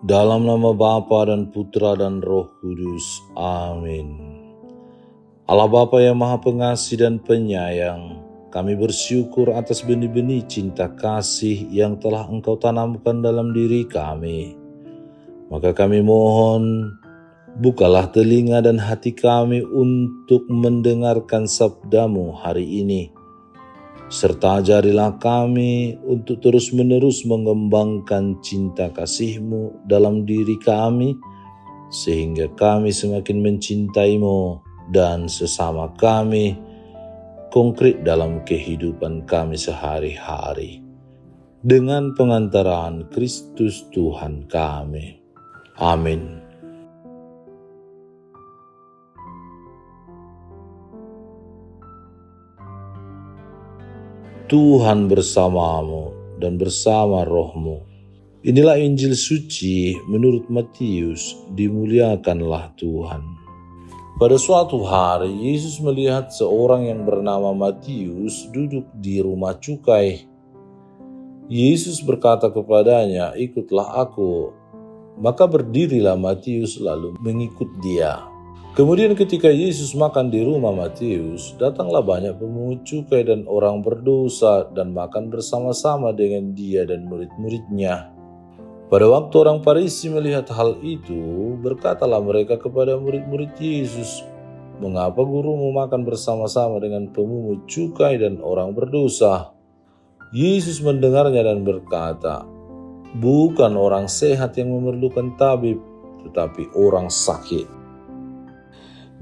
Dalam nama Bapa dan Putra dan Roh Kudus. Amin. Allah Bapa yang Maha Pengasih dan Penyayang, kami bersyukur atas benih-benih cinta kasih yang telah Engkau tanamkan dalam diri kami. Maka kami mohon, bukalah telinga dan hati kami untuk mendengarkan sabda-Mu hari ini. Serta ajarilah kami untuk terus-menerus mengembangkan cinta kasih-Mu dalam diri kami, sehingga kami semakin mencintai-Mu dan sesama kami konkret dalam kehidupan kami sehari-hari. Dengan pengantaraan Kristus Tuhan kami. Amin. Tuhan bersamamu dan bersama rohmu. Inilah Injil suci menurut Matius, dimuliakanlah Tuhan. Pada suatu hari, Yesus melihat seorang yang bernama Matius duduk di rumah cukai. Yesus berkata kepadanya, "Ikutlah aku." Maka berdirilah Matius lalu mengikut dia. Kemudian ketika Yesus makan di rumah Matius, datanglah banyak pemungut cukai dan orang berdosa dan makan bersama-sama dengan dia dan murid-muridnya. Pada waktu orang Farisi melihat hal itu, berkatalah mereka kepada murid-murid Yesus, "Mengapa gurumu makan bersama-sama dengan pemungut cukai dan orang berdosa?" Yesus mendengarnya dan berkata, "Bukan orang sehat yang memerlukan tabib, tetapi orang sakit.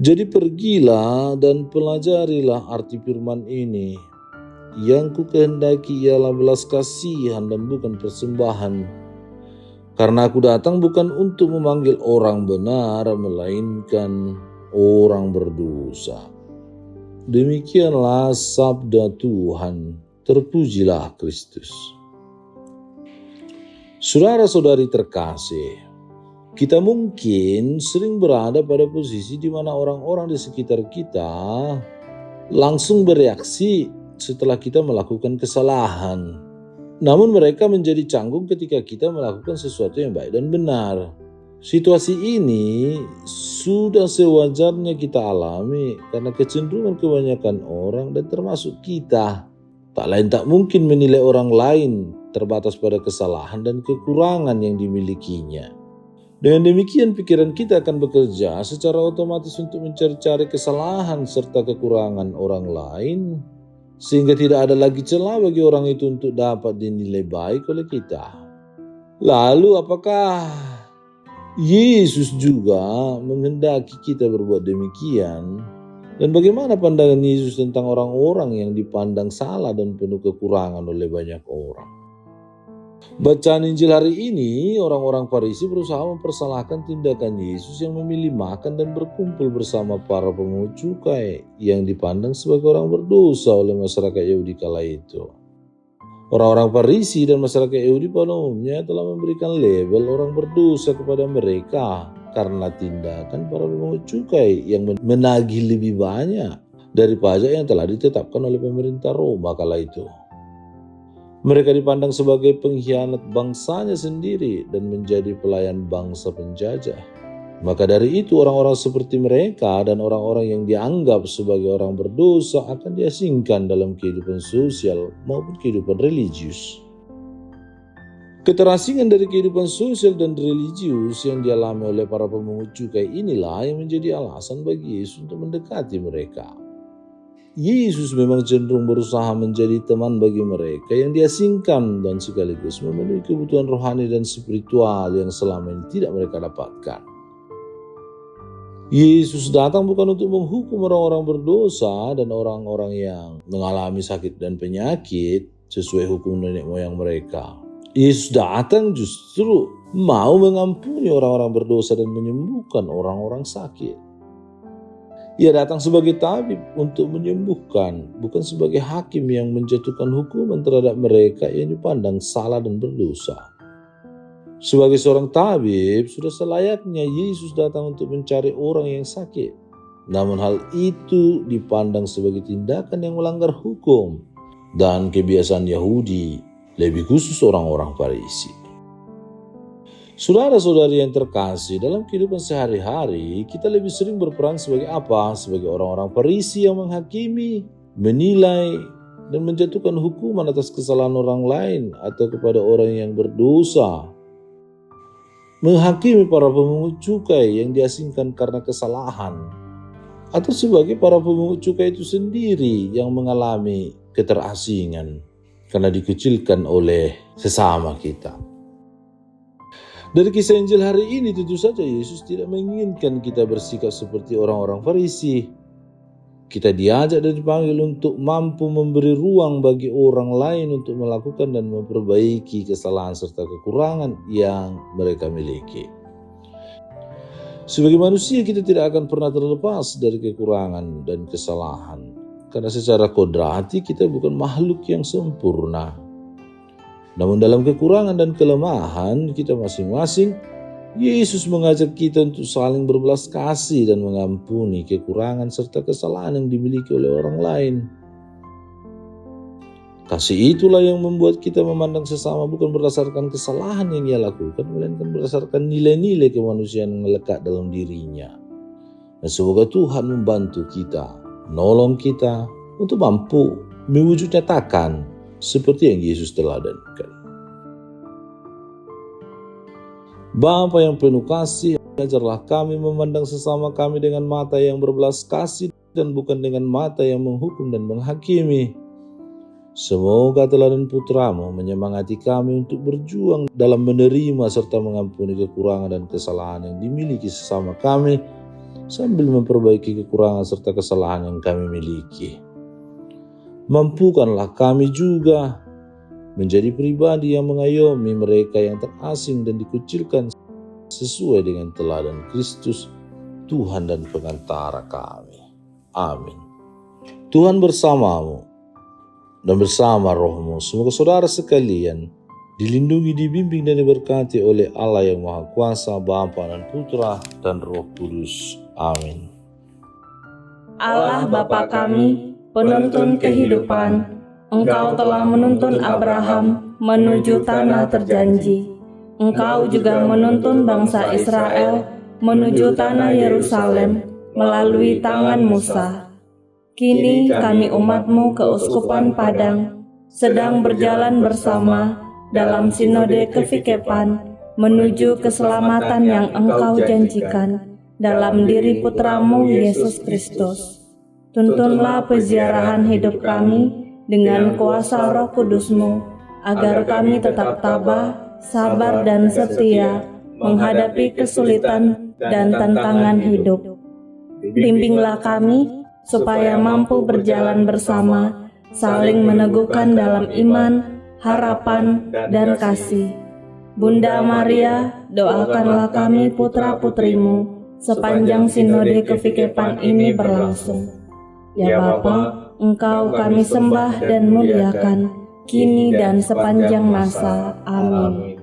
Jadi pergilah dan pelajarilah arti firman ini. Yang ku kehendaki ialah belas kasihan dan bukan persembahan. Karena aku datang bukan untuk memanggil orang benar, melainkan orang berdosa." Demikianlah sabda Tuhan. Terpujilah Kristus. Saudara-saudari terkasih, kita mungkin sering berada pada posisi di mana orang-orang di sekitar kita langsung bereaksi setelah kita melakukan kesalahan. Namun mereka menjadi canggung ketika kita melakukan sesuatu yang baik dan benar. Situasi ini sudah sewajarnya kita alami karena kecenderungan kebanyakan orang dan termasuk kita. Tak lain tak mungkin menilai orang lain terbatas pada kesalahan dan kekurangan yang dimilikinya. Dengan demikian pikiran kita akan bekerja secara otomatis untuk mencari-cari kesalahan serta kekurangan orang lain, sehingga tidak ada lagi celah bagi orang itu untuk dapat dinilai baik oleh kita. Lalu apakah Yesus juga menghendaki kita berbuat demikian? Dan bagaimana pandangan Yesus tentang orang-orang yang dipandang salah dan penuh kekurangan oleh banyak orang? Bacaan Injil hari ini, orang-orang Farisi berusaha mempersalahkan tindakan Yesus yang memilih makan dan berkumpul bersama para pemungut cukai yang dipandang sebagai orang berdosa oleh masyarakat Yahudi kala itu. Orang-orang Farisi dan masyarakat Yahudi pada umumnya telah memberikan label orang berdosa kepada mereka karena tindakan para pemungut cukai yang menagih lebih banyak dari pajak yang telah ditetapkan oleh pemerintah Roma kala itu. Mereka dipandang sebagai pengkhianat bangsanya sendiri dan menjadi pelayan bangsa penjajah. Maka dari itu orang-orang seperti mereka dan orang-orang yang dianggap sebagai orang berdosa akan diasingkan dalam kehidupan sosial maupun kehidupan religius. Keterasingan dari kehidupan sosial dan religius yang dialami oleh para pemungut cukai inilah yang menjadi alasan bagi Yesus untuk mendekati mereka. Yesus memang cenderung berusaha menjadi teman bagi mereka yang diasingkan dan sekaligus memenuhi kebutuhan rohani dan spiritual yang selama ini tidak mereka dapatkan. Yesus datang bukan untuk menghukum orang-orang berdosa dan orang-orang yang mengalami sakit dan penyakit sesuai hukum nenek moyang mereka. Yesus datang justru mau mengampuni orang-orang berdosa dan menyembuhkan orang-orang sakit. Ia datang sebagai tabib untuk menyembuhkan, bukan sebagai hakim yang menjatuhkan hukuman terhadap mereka yang dipandang salah dan berdosa. Sebagai seorang tabib, sudah selayaknya Yesus datang untuk mencari orang yang sakit. Namun hal itu dipandang sebagai tindakan yang melanggar hukum dan kebiasaan Yahudi, lebih khusus orang-orang Farisi. Saudara-saudari yang terkasih, dalam kehidupan sehari-hari, kita lebih sering berperan sebagai apa? Sebagai orang-orang Farisi yang menghakimi, menilai, dan menjatuhkan hukuman atas kesalahan orang lain atau kepada orang yang berdosa. Menghakimi para pemungut cukai yang diasingkan karena kesalahan, atau sebagai para pemungut cukai itu sendiri yang mengalami keterasingan karena dikucilkan oleh sesama kita. Dari kisah Injil hari ini tentu saja Yesus tidak menginginkan kita bersikap seperti orang-orang Farisi. Kita diajak dan dipanggil untuk mampu memberi ruang bagi orang lain untuk melakukan dan memperbaiki kesalahan serta kekurangan yang mereka miliki. Sebagai manusia kita tidak akan pernah terlepas dari kekurangan dan kesalahan. Karena secara kodrati kita bukan makhluk yang sempurna. Namun dalam kekurangan dan kelemahan kita masing-masing, Yesus mengajak kita untuk saling berbelas kasih dan mengampuni kekurangan serta kesalahan yang dimiliki oleh orang lain. Kasih itulah yang membuat kita memandang sesama bukan berdasarkan kesalahan yang ia lakukan, melainkan berdasarkan nilai-nilai kemanusiaan yang melekat dalam dirinya. Dan semoga Tuhan membantu kita, menolong kita untuk mampu mewujud nyatakan seperti yang Yesus teladankan. Bapa yang penuh kasih, ajarlah kami memandang sesama kami dengan mata yang berbelas kasih dan bukan dengan mata yang menghukum dan menghakimi. Semoga teladan Putra-Mu menyemangati kami untuk berjuang dalam menerima serta mengampuni kekurangan dan kesalahan yang dimiliki sesama kami, sambil memperbaiki kekurangan serta kesalahan yang kami miliki. Mampukanlah kami juga menjadi pribadi yang mengayomi mereka yang terasing dan dikucilkan sesuai dengan teladan Kristus, Tuhan dan pengantara kami. Amin. Tuhan bersamamu dan bersama rohmu. Semoga saudara sekalian dilindungi, dibimbing dan diberkati oleh Allah yang Maha Kuasa, Bapa dan Putra dan Roh Kudus. Amin. Allah Bapa kami, penuntun kehidupan, Engkau telah menuntun Abraham menuju tanah terjanji. Engkau juga menuntun bangsa Israel menuju tanah Yerusalem melalui tangan Musa. Kini kami umat-Mu keuskupan Padang sedang berjalan bersama dalam sinode kefikepan menuju keselamatan yang Engkau janjikan dalam diri Putra-Mu Yesus Kristus. Tuntunlah peziarahan hidup kami dengan kuasa Roh Kudus-Mu, agar kami tetap tabah, sabar dan setia menghadapi kesulitan dan tantangan hidup. Bimbinglah kami supaya mampu berjalan bersama, saling meneguhkan dalam iman, harapan, dan kasih. Bunda Maria, doakanlah kami putra-putrimu sepanjang sinode kefikepan ini berlangsung. Ya Bapa, Engkau kami sembah dan muliakan, kini dan sepanjang masa. Amin.